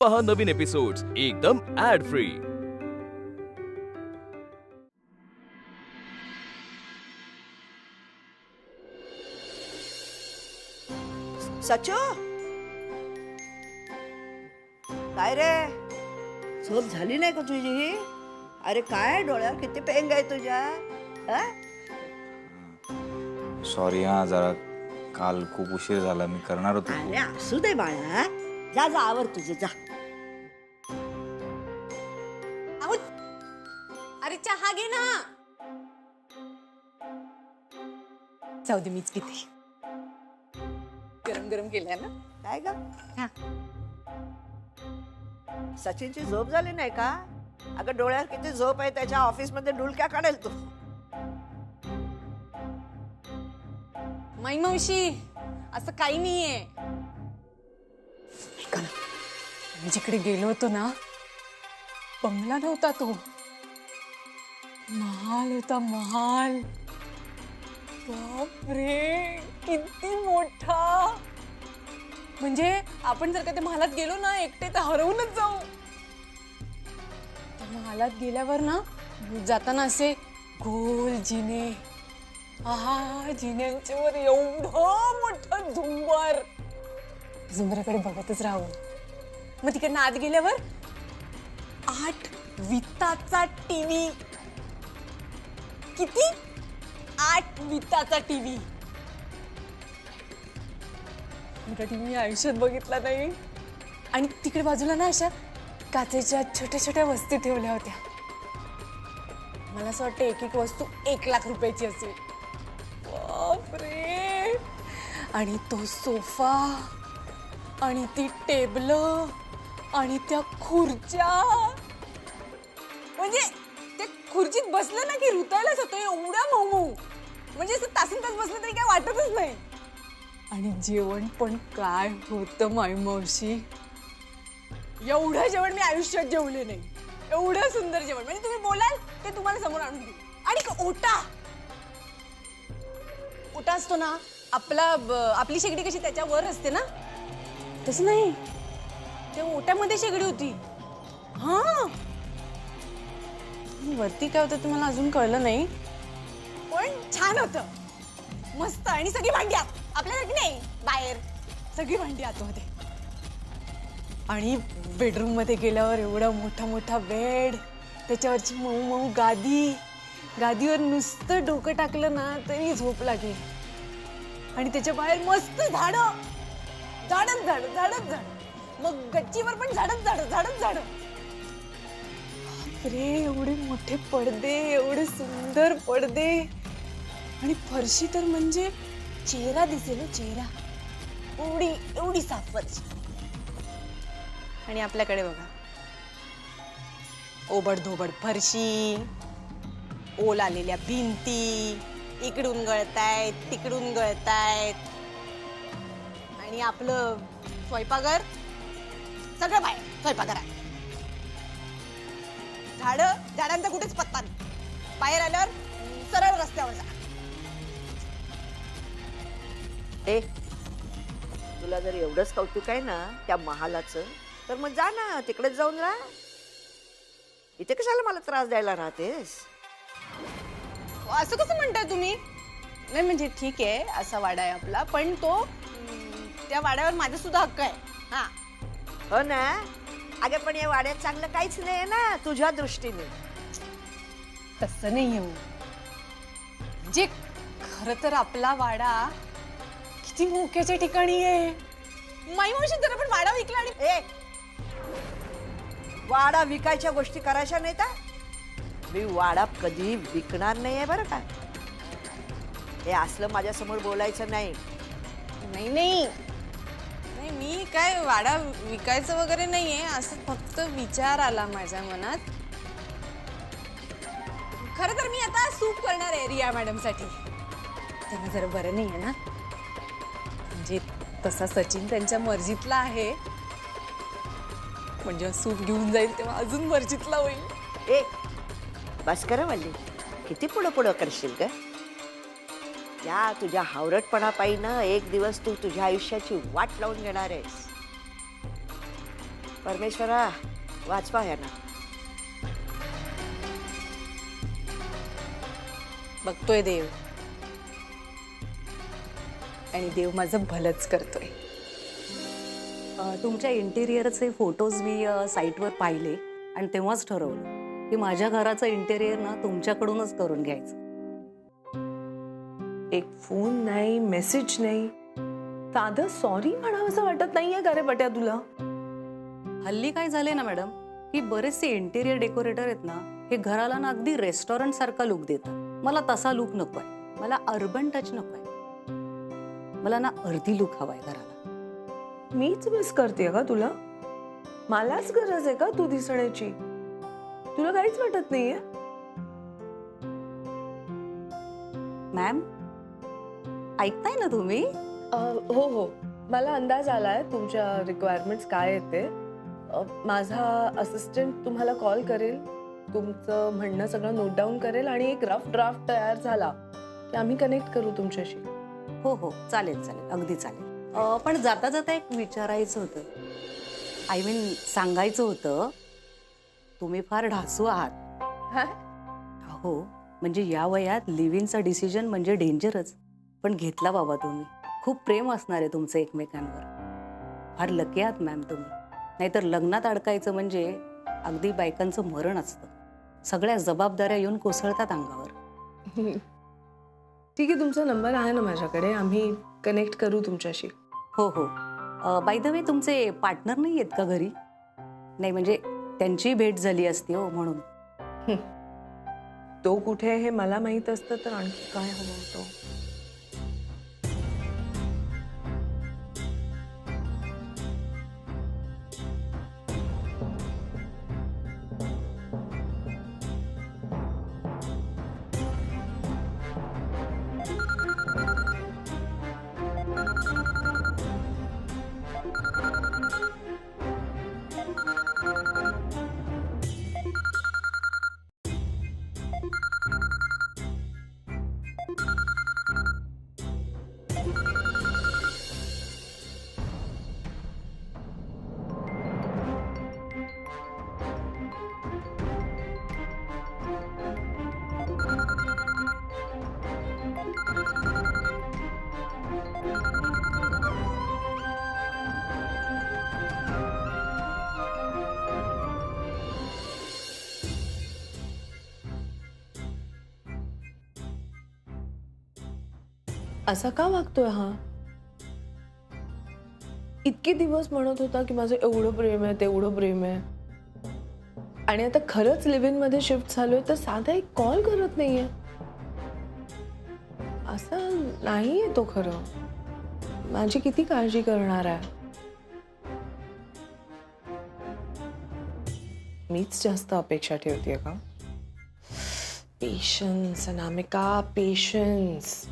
पहा नवीन एपिसोड्स एकदम add free. सचो काय रे, झोप झाली नाही का तुझी? अरे काय डोळ्यावर किती पेंग आहे तुझ्या? सॉरी हा, जरा काल खूप उशीर झाला, मी करणार होतो। अरे असू दे बाळा, जा जा आवर तुझे जा। अरे चहा घे ना। जाऊ दे, मीच पिते। गरम गरम केलाय ना? काय ग, हा। सचिनची झोप झाली नाही का? अगं डोळ्यावर किती झोप आहे त्याच्या, ऑफिस मध्ये डुलक्या काढेल तू। माई मावशी, असं काही नाहीये। ऐका ना, मी जिकडे गेलो होतो ना, बंगला नव्हता तो, महाल होता, महाल। बापरे, किती मोठा! म्हणजे आपण जर का त्या महालात गेलो ना एकटे, तर हरवूनच जाऊ। त्या महालात गेल्यावर ना जाताना असे गोल जिने, आहा, जिन्यांच्यावर एवढं मोठं झुंबर, झुंबराकडे बघतच राहू। मग तिकडनं आत गेल्यावर 8 विताचा टीव्ही। किती? 8 विताचा टीव्ही। मोठा टीव्ही मी आयुष्यात बघितला नाही। आणि तिकडे बाजूला ना अशा काचेच्या छोट्या छोट्या वस्तू ठेवल्या होत्या। मला असं वाटतं एक एक वस्तू 1 लाख रुपयाची असेल। बापरे! आणि तो सोफा, आणि ती टेबल, आणि त्या खुर्च्या, म्हणजे त्या खुर्चीत बसलं ना की रुतायलाच होतं, एवढा मऊ। म्हणजे असं तासन तास बसलं तरी काय वाटतच नाही। आणि जेवण पण काय होतं माई मावशी, एवढं जेवण मी आयुष्यात जेवले नाही। एवढं सुंदर जेवण, म्हणजे तुम्ही बोलाल ते तुम्हाला समोर आणून देईल। आणि ओटा, ओटा असतो ना आपला, आपली शेगडी कशी त्याच्यावर असते ना, तसं नाही, त्या ओट्यामध्ये शेगडी होती। हा, वरती काय होतं तुम्हाला अजून कळलं नाही, पण छान होतं, मस्त। आणि सगळी भांडी आत, आपल्यासारखी नाही बाहेर, सगळी भांडी आतमध्ये। आणि बेडरूम मध्ये गेल्यावर एवढा मोठा मोठा बेड, त्याच्यावरची मऊ मऊ गादी, गादीवर नुसतं डोकं टाकलं ना तरी झोप लागली। आणि त्याच्या बाहेर मस्त झाडं, झाडच झाड, झाडच झाड, मग गच्चीवर पण झाडच झाड, झाडच झाड। अरे एवढे मोठे पडदे, एवढे सुंदर पडदे, आणि फरशी तर म्हणजे चेहरा दिसेल, चेहरा, एवढी एवढी साफ फरशी। आणि आपल्याकडे बघा, ओबड धोबड फरशी, ओल आलेल्या भिंती, इकडून गळतायत, तिकडून गळतायत, आणि आपलं स्वयंपाकघर सगळं बाहेर, स्वयंपाकघरात झाड, झाडांचा कुठेच पत्ता नाही, बाहेर आल्यावर सरळ रस्त्यावर जा। ए, तुला जर एवढंच कौतुक आहे ना त्या महालाचं, तर मग जा ना, तिकडेच जाऊन राहा। इथे कशाला मला त्रास द्यायला राहतेस? असं कसं म्हणताय तुम्ही? नाही म्हणजे ठीक आहे, असा वाडा आहे आपला, पण तो त्या वाड्यावर माझा सुद्धा हक्क आहे। हा, हो ना। अगे पण या वाड्यात चांगलं काहीच नाही ना तुझ्या दृष्टीने। तसं नाही हो, म्हणजे खरं तर आपला वाडा किती मोक्याच्या ठिकाणी आहे। माई मावशी जर आपण वाडा विकला आणि ए, वाडा विकायच्या गोष्टी करायच्या नाही का? मी वाडा कधी विकणार नाहीये बरं का। हे असलं माझ्या समोर बोलायचं नाही। नाही नाही नाही, मी काय वाडा विकायचं वगैरे नाहीये, असं फक्त विचार आला माझ्या मनात। खरं तर मी आता सूप करणार आहे रिया मॅडमसाठी। त्यांना जरा बरं नाही आहे ना, म्हणजे तसा सचिन त्यांच्या मर्जीतला आहे, पण जेव्हा सूप घेऊन जाईल तेव्हा अजून मर्जीतला होईल। ए, बस कर वल्ली, किती पुढं पुढं करशील ग? या तुझ्या हावरटपणापायी ना एक दिवस तू तुझ्या आयुष्याची वाट लावून घेणार आहेस। परमेश्वरा वाचवा यांना. बघतोय देव आणि देव माझं भलंच करतोय. तुमच्या इंटेरियरचे फोटोज मी साईटवर पाहिले आणि तेव्हाच ठरवलं की माझ्या घराचं इंटेरियर ना तुमच्याकडूनच करून घ्यायचं. एक फोन नाही, मेसेज नाही, साधं सॉरी म्हणावंसं वाटत नाहीये का रे बट्या तुला? हल्ली काय झाले ना मॅडम की बरेचसे इंटेरियर डेकोरेटर आहेत ना, हे घराला ना अगदी रेस्टॉरंट सारखा लुक देतात. मला तसा लुक नकोय, मला अर्बन टच नकोय, मला ना अर्धी लुक हवाय घराला. मीच मिस करते का तुला? मलाच गरज आहे का तू दिसण्याची? तुला काहीच वाटत नाहीये? मॅम ऐकताय ना तुम्ही? हो हो, मला अंदाज आलाय तुमच्या रिक्वायरमेंट्स काय आहेत ते. माझा असिस्टंट तुम्हाला कॉल करेल, तुमचं म्हणणं सगळं नोट डाऊन करेल आणि एक रफ ड्राफ्ट तयार झाला की आम्ही कनेक्ट करू तुमच्याशी. हो हो चालेल चालेल, अगदी चालेल. पण जाता जाता एक विचारायचं होतं, आय मीन सांगायचं होतं, तुम्ही फार ढासू आहात. हा? हो म्हणजे या वयात लिव्हिंगचा डिसिजन म्हणजे डेंजरच, पण घेतला बाबा तुम्ही. खूप प्रेम असणार आहे तुमचं एकमेकांवर. फार लकी आहात मॅम तुम्ही. नाहीतर लग्नात अडकायचं म्हणजे अगदी बायकांचं मरण असतं. सगळ्या जबाबदाऱ्या येऊन कोसळतात अंगावर. ठीक आहे, तुमचा नंबर आहे ना माझ्याकडे, आम्ही कनेक्ट करू तुमच्याशी. हो हो. बाय द वे तुमचे पार्टनर नाही आहेत का घरी? नाही म्हणजे त्यांची भेट झाली असती हो म्हणून. तो कुठे आहे हे मला माहित असतं तर आणखी काय हवं होतं. असा का वागतोय हा? इतके दिवस म्हणत होता की माझं एवढं प्रेम आहे, तेवढं प्रेम आहे, आणि आता खरंच लिव्ह इन मध्ये शिफ्ट झालोय तर साधा एक कॉल करत नाहीये. असं नाहीये तो खरं. माझी किती काळजी करणार आहे. मीच जास्त अपेक्षा ठेवतेय का? पेशन्स अनामिका, पेशन्स.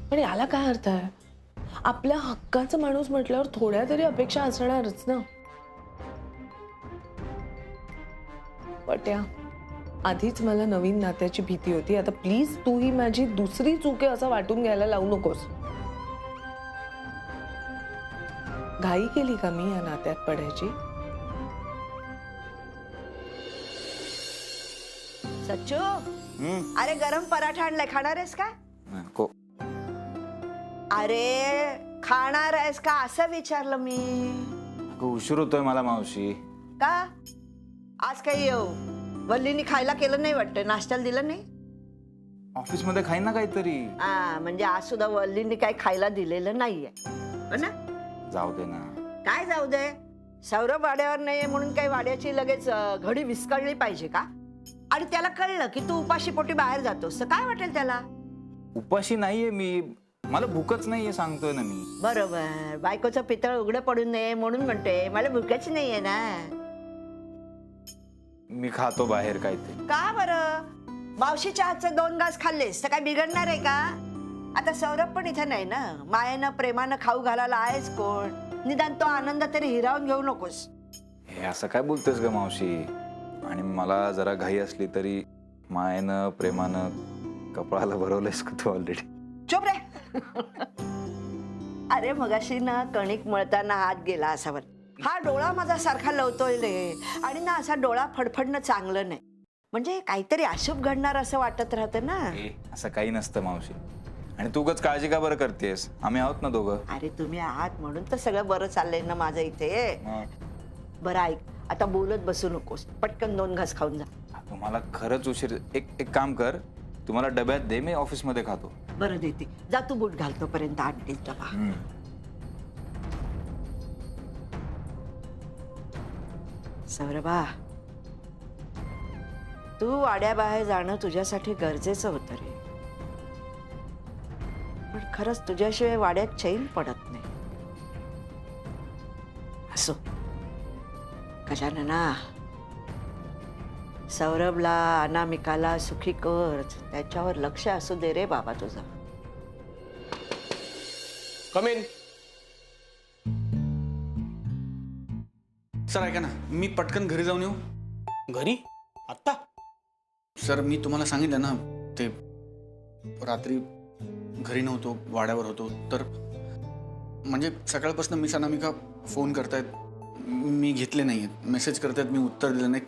पण याला काय अर्थ आहे? आपल्या हक्काचा माणूस म्हटल्यावर थोड्या तरी अपेक्षा असणारच ना. पट्या, आधीच मला नवीन नात्याची भीती होती, आता प्लीज तू ही माझी दुसरी चूक आहे असं वाटून घ्यायला लावू नकोस. घाई केली का मी या नात्यात पडायची? सच्चू, अरे गरम पराठा आणलाय, खाणार आहेस का? नको. अरे खाणार आहेस का असं विचारलं मी. उशीर होतोय मला मावशी. का आज काही वल्लीनी खायला केलं नाही वाटतं? नाश्त्याला दिलं नाही? ऑफिस मध्ये खाईन ना काहीतरी. म्हणजे आज सुद्धा वल्लीनी काही खायला दिलेलं नाहीये हो ना? जाऊ दे ना. काय जाऊ दे? सौरभ वाड्यावर नाहीये म्हणून काही वाड्याची लगेच घडी विस्कळली पाहिजे का? आणि त्याला कळलं की तू उपाशी पोटी बाहेर जातोस तर काय वाटेल त्याला? उपाशी नाहीये मी, मला भूकच नाहीये सांगतोय ना मी. बरोबर, बायकोचं पितळ उघडं पडू नये म्हणून म्हणते मला भूकच नाहीये ना. मी खातो बाहेर काहीतरी. का बरं? मावशीच्या हातचे 2 घास खाल्लेस तर काय बिघडणार आहे का? आता सौरभ पण इथे नाही ना, मायेनं प्रेमानं खाऊ घालायला आहेच कोण. निदान तो आनंद तरी हिरावून घेऊ नकोस. हे असं काय बोलतेस ग मावशी? आणि मला जरा घाई असली तरी मायेनं प्रेमानं कपाळाला भरवलंयस का तू ऑलरेडी? चुप रे. अरे मगाशी ना कणिक मळताना हात गेला असावर. हा डोळा माझा सारखा लवतोय रे, आणि ना असा डोळा फडफडणं चांगलं नाही. म्हणजे काहीतरी अशुभ घडणार असं वाटत राहतं ना. असं काही नसतं मावशी. आणि तू उगाच काळजी का बरं करतेस? आम्ही आहोत ना दोघं. अरे तुम्ही आहात म्हणून तर सगळं बरं चाललंय ना माझं इथे. बरं ऐक, आता बोलत बसू नकोस, पटकन 2 घास खाऊन जा. तुम्हाला खरंच उशीर. एक काम कर, तुम्हाला डब्यात दे, मी ऑफिसमध्ये खातो. बरं देते, जा तू बूट घालतो पर्यंत आणतेच डबा. सौरभा, तू वाड्याबाहेर जाणं तुझ्यासाठी गरजेचं होतं रे. पण खरंच तुझ्याशिवाय वाड्यात चैन पडत नाही. असो, गजानना, सौरभला, अनामिकाला सुखी कर, त्याच्यावर लक्ष असू दे रे बाबा तुझं. कम इन. सर ऐका ना, मी पटकन घरी जाऊन येऊ. घरी आत्ता? सर मी तुम्हाला सांगितलं ना, ते रात्री घरी नव्हतो, वाड्यावर होतो. तर म्हणजे सकाळपासून मिस अनामिका फोन करतायत, मी घेतले नाही आहेत. मेसेज करतायत, मी उत्तर दिलं नाही.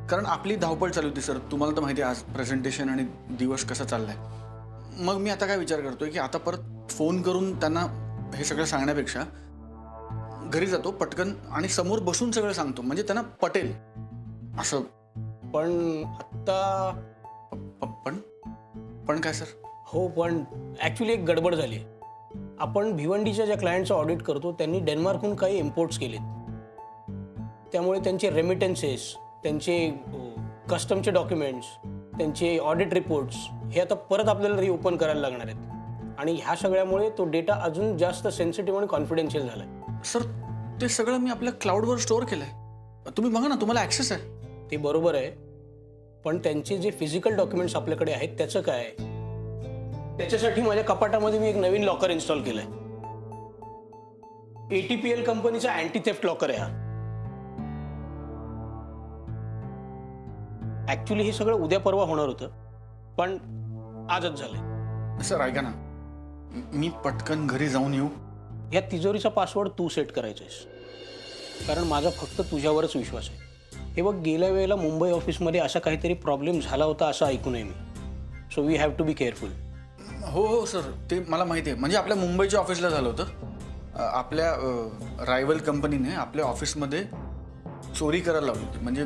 कारण आपली धावपळ चालू होती सर. तुम्हाला तर माहिती आहे आज प्रेझेंटेशन आणि दिवस कसा चाललाय. मग मी आता काय विचार करतोय की आता परत फोन करून त्यांना हे सगळं सांगण्यापेक्षा घरी जातो पटकन आणि समोर बसून सगळं सांगतो, म्हणजे त्यांना पटेल असं. पण आत्ता पण काय सर? हो, पण ॲक्च्युली एक गडबड झाली. आपण भिवंडीच्या ज्या क्लायंटचं ऑडिट करतो त्यांनी डेन्मार्कहून काही इम्पोर्ट्स केलेत. त्यामुळे त्यांचे रेमिटन्सेस, त्यांचे कस्टमचे डॉक्युमेंट्स, त्यांचे ऑडिट रिपोर्ट्स हे आता परत आपल्याला रिओपन करायला लागणार आहेत. आणि ह्या सगळ्यामुळे तो डेटा अजून जास्त सेन्सिटिव्ह आणि कॉन्फिडेन्शियल झाला आहे. सर ते सगळं मी आपल्या क्लाउडवर स्टोअर केलंय. तुम्ही बघा ना, तुम्हाला ॲक्सेस आहे. ते बरोबर आहे, पण त्यांचे जे फिजिकल डॉक्युमेंट्स आपल्याकडे आहेत त्याचं काय? त्याच्यासाठी माझ्या कपाटामध्ये मी एक नवीन लॉकर इन्स्टॉल केलंय. ATPL कंपनीचा अँटी थेफ्ट लॉकर आहे हा. ऍक्च्युली हे सगळं उद्या परवा होणार होतं, पण आजच झालंय. सर ऐका ना, मी पटकन घरी जाऊन येऊ. या तिजोरीचा पासवर्ड तू सेट करायचंयस, कारण माझा फक्त तुझ्यावरच विश्वास आहे. हे बघ, गेल्या वेळेला मुंबई ऑफिसमध्ये असा काहीतरी प्रॉब्लेम झाला होता असं ऐकून आहे मी. So we have to be careful. हो सर, ते मला माहिती आहे. म्हणजे आपल्या मुंबईच्या ऑफिसला झालं होतं. आपल्या रायव्हल कंपनीने आपल्या ऑफिसमध्ये चोरी करायला लावली होती. म्हणजे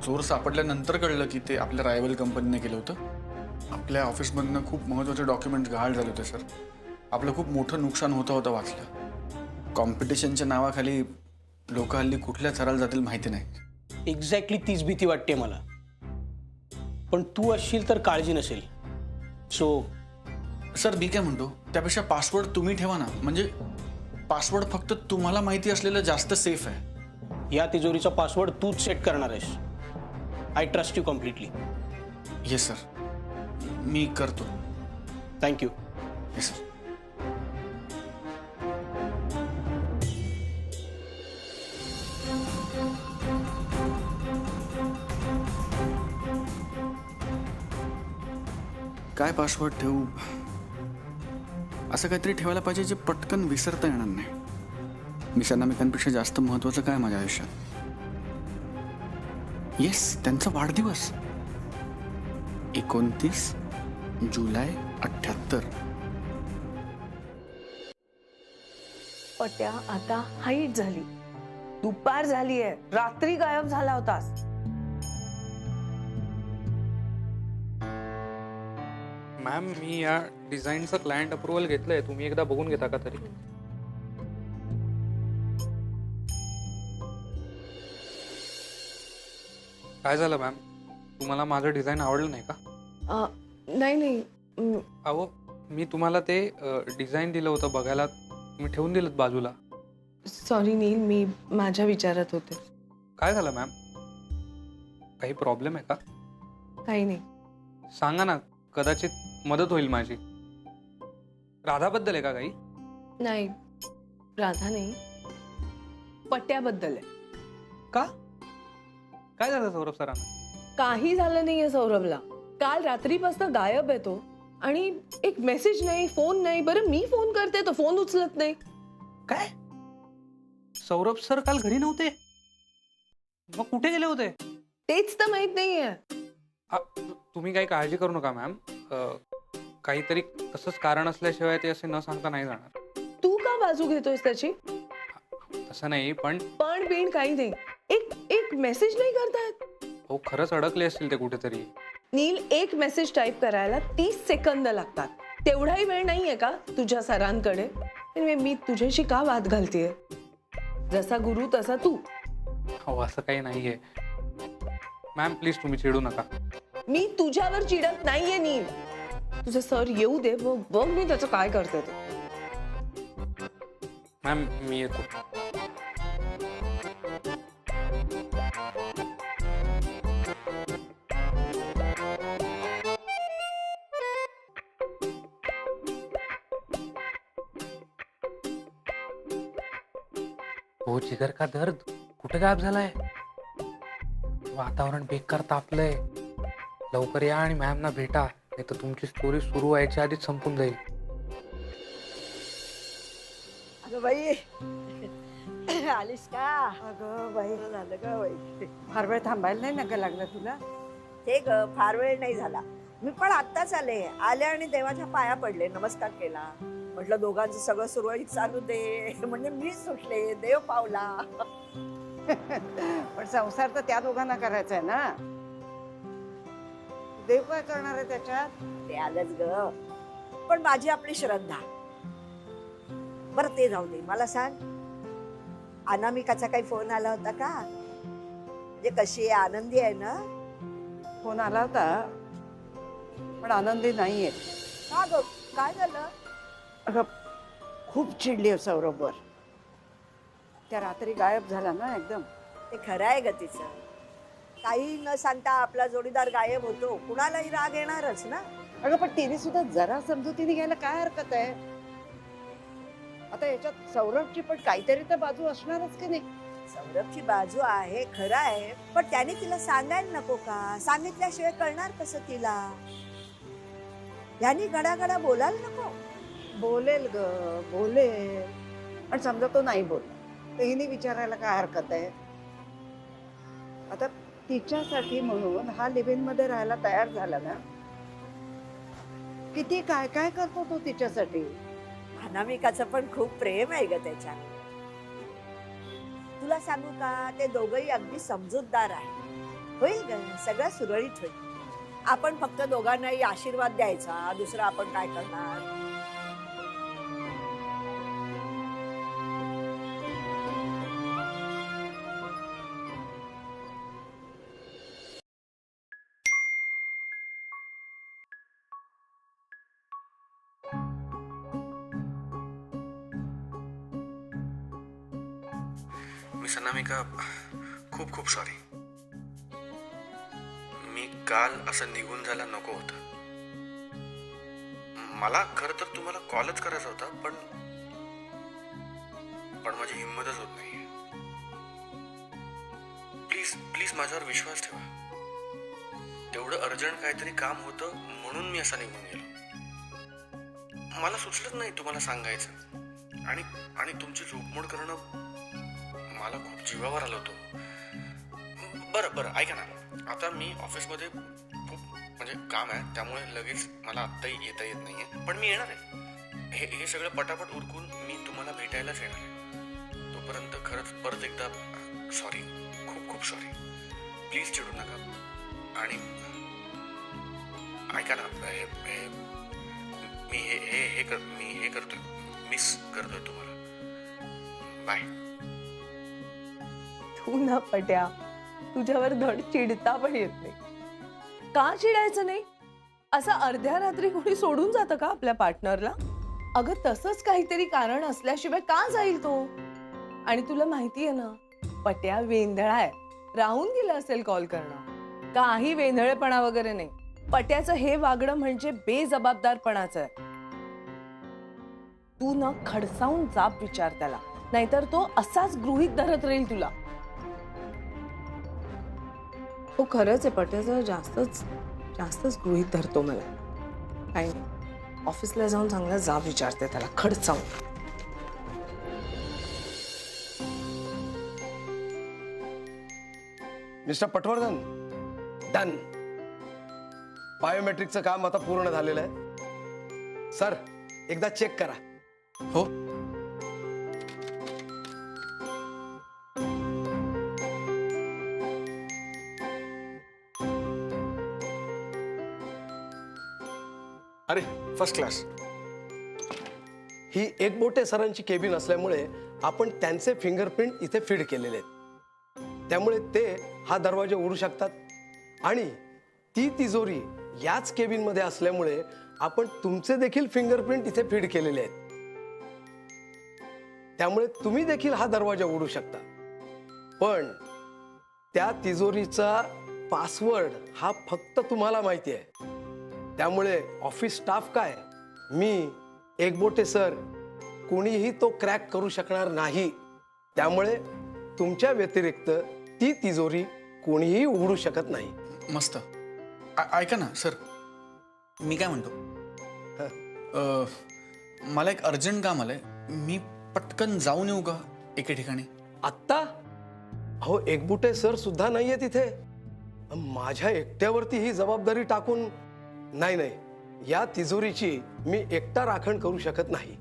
चोर सापडल्यानंतर कळलं की ते आपल्या रायव्हल कंपनीने केलं होतं. आपल्या ऑफिसमधनं खूप महत्त्वाचे डॉक्युमेंट्स गहाळ झाले होते सर. आपलं खूप मोठं नुकसान होतं वाचलं. कॉम्पिटिशनच्या नावाखाली लोक हल्ली कुठल्या थराला जातील माहिती नाही. एक्झॅक्टली तीच भीती वाटते मला. पण तू असशील तर काळजी नसेल. सो सर मी काय म्हणतो, त्यापेक्षा पासवर्ड तुम्ही ठेवा ना. म्हणजे पासवर्ड फक्त तुम्हाला माहिती असलेलं जास्त सेफ आहे. या तिजोरीचा पासवर्ड तूच सेट करणार आहेस. I trust you completely. Yes sir, मी करतो. थँक्यू. Yes sir. काय पासवर्ड ठेवू? असं काहीतरी ठेवायला पाहिजे जे पटकन विसरता येणार नाही. मिस अनामिकांपेक्षा जास्त महत्वाचं काय माझ्या आयुष्यात? येस, त्यांचा वाढदिवस 29 जुलै 78. पट्या, आता हाईट झाली, दुपार झाली आहे, रात्री गायब झाला होतास. मॅम, मी या डिझाईनचं क्लायंट अप्रुव्हल घेतलंय. तुम्ही एकदा बघून घेता का तरी? काय झालं मॅम, तुम्हाला माझं डिझाईन आवडलं नाही का? नाही. अहो, मी तुम्हाला ते डिझाईन दिलं होतं बघायला, तुम्ही ठेवून दिलं बाजूला. सॉरी नील, मी माझ्या विचारात होते. काय झालं मॅम, काही प्रॉब्लेम आहे का? काही नाही. सांगा ना, कदाचित मदत होईल माझी. राधाबद्दल आहे का काही? नाही, राधा नाही, पट्ट्याबद्दल आहे. का? काय झालं सौरभ सरांना? काही झालं नाहीये सौरभला. काल रात्रीपासून गायब आहे तो, आणि एक मेसेज नाही, फोन नाही. बरं मी फोन करते तो फोन उचलत नाही. काय? सौरभ सर काल घरी नव्हते. मग कुठे गेले होते? तेच तर माहित नाहीये. तुम्ही काही काळजी करू नका मॅम. काहीतरी तसंच कारण असल्याशिवाय ते असे न सांगता नाही जाणार. तू का बाजू घेतोयस त्याची? तसं नाही, पण बिण काही नाही. एक मेसेज नाही करतायत. हो, खरंच अडकले असतील ते कुठेतरी. नील, एक मेसेज टाईप करायला 30 सेकंद लागतात. तेवढाही वेळ नाहीये का तुझ्या सरांकडे? मी तुझ्याशी का वाद घालतेय? जसा गुरु तसा तू. हो, असं काही नाहीये मॅम, प्लीज तुम्ही चिडू नका. मी तुझ्यावर चिडत नाहीये नील. तुझे सर येऊ दे, मग बघ मी त्याचं काय करते ते. मॅम मी येतो. हो जिगर का दर्द, कुठे गायब झालाय? वातावरण बेकार तापलंय. लवकर या आणि मॅमना भेटा, नाही तर तुमची स्टोरी सुरू व्हायच्या आधीच संपून जाईल. अगं बाई, आलीस का? अगं बाई, झालं का बाई? फार वेळ थांबायला नाही नका लागला तुला? ते ग, फार वेळ नाही झाला. मी पण आत्ताच आले आणि देवाच्या पाया पडले, नमस्कार केला. म्हटलं दोघांचं सगळं सुरळीत चालू दे. म्हणजे मी सुटले, देव पावला. पण संसार तर त्या दोघांना करायचा आहे ना. देव काय करणार आहे त्याच्यात? ते आलंच ग, पण माझी आपली श्रद्धा. बरं ते जाऊ दे, मला सांग, अनामिकाचा काही फोन आला होता का? म्हणजे कशी आहे, आनंदी आहे ना? फोन आला होता, पण आनंदी नाहीये. का ग, काय झालं? अगं खूप चिडली आहे सौरभवर. त्या रात्री गायब झाला ना एकदम. ते खरं आहे ग तिचं. काही न सांगता आपला जोडीदार गायब होतो, कुणालाही राग येणारच ना. अगं पण तिने सुद्धा जरा समजुतीने घ्यायला काय हरकत आहे? आता याच्यात सौरभची पण काहीतरी तर बाजू असणारच की नाही? सौरभची बाजू आहे, खरं आहे, पण त्याने तिला सांगायला नको का? सांगितल्याशिवाय कळणार कसं तिला? यांनी गडागडा बोलायला नको? बोलेल ग, बोलेल. आणि समजा तो नाही बोल, तर हिने विचारायला काय हरकत आहे? आता तिच्यासाठी म्हणून हा लिव्ह इन मध्ये राहायला तयार झाला ना. किती काय काय करतो तो तिच्यासाठी. अनामिकाचं पण खूप प्रेम आहे ग त्याच्या. तुला सांगू का, ते दोघंही अगदी समजूतदार आहे. होईल ग, सगळं सुरळीत होईल. आपण फक्त दोघांनाही आशीर्वाद द्यायचा, दुसरं आपण काय करणार? मिस अनामिका, खूप खूप सॉरी. मी काल असं निघून जायला नको होतं. मला खरं तर तुम्हाला कॉलच करायचा होता, पण माझी हिंमतच होत नाही. प्लीज प्लीज माझ्यावर विश्वास ठेवा. तेवढं अर्जंट काहीतरी काम होतं म्हणून मी असा निघून गेलो. मला सुचलंच नाही तुम्हाला सांगायचं. आणि तुमची झोपमोड करणं मला खूप जीवावर आलं होतं. बरं ऐका ना, आता मी ऑफिसमध्ये खूप म्हणजे काम आहे, त्यामुळे लगेच मला आत्ताही येता येत नाहीये, पण मी येणार आहे. हे सगळं पटापट उरकून मी तुम्हाला भेटायलाच येणार आहे. तोपर्यंत खरंच परत एकदा सॉरी, खूप खूप सॉरी. प्लीज चिडू नका. आणि ऐका ना, मी हे करतोय, मिस करतोय तुम्हाला. बाय. तू ना पट्या, तुझ्यावर धड चिडता पण येत नाही. का चिडायचं नाही? असं अर्ध्या रात्री कोणी सोडून जातं का आपल्या पार्टनरला? अगं तसंच काहीतरी कारण असल्याशिवाय का जाईल तो? आणि तुला माहितीये ना, पट्या वेंधळा आहे. राहून गेला असेल कॉल करणं. काही वेंधळेपणा वगैरे नाही. पट्याचं हे वागणं म्हणजे बेजबाबदारपणाचं आहे. तू ना खडसावून जाब विचार त्याला, नाहीतर तो असाच गृहीत धरत राहील तुला. तो खरंच आहे, पट्याचं जास्तच गृहीत धरतो मला. काही नाही, ऑफिसला जाऊन चांगला जाब विचारते त्याला खडसावून. Mister Patwardhan, done. बायोमेट्रिकचं काम आता पूर्ण झालेलं आहे. सर, एकदा चेक करा. हो. अरे फर्स्ट क्लास. ही एकबोटे सरांची केबिन असल्यामुळे आपण त्यांचे फिंगरप्रिंट इथे फीड केलेले आहेत. त्यामुळे ते हा दरवाजा उघडू शकतात आणि ती तिजोरी याच केबिन मध्ये असल्यामुळे आपण तुमचे देखील फिंगरप्रिंट इथे फीड केलेले आहेत. त्यामुळे तुम्ही देखील हा दरवाजा उघडू शकता. पण त्या तिजोरीचा पासवर्ड हा फक्त तुम्हाला माहिती आहे. त्यामुळे ऑफिस स्टाफ काय, मी, एकबोटे सर, कोणीही तो क्रॅक करू शकणार नाही. त्यामुळे तुमच्या व्यतिरिक्त ती तिजोरी कोणीही उघडू शकत नाही. मस्त. ऐका ना सर, मी काय म्हणतो, मला एक अर्जंट काम आलंय. मी पटकन जाऊन येऊ का एके ठिकाणी? आत्ता? अहो, एकबोटे सर सुद्धा नाहीये तिथे. माझ्या एकट्यावरती ही जबाबदारी टाकून नाही, या तिजोरीची मी एकटा राखण करू शकत नाही.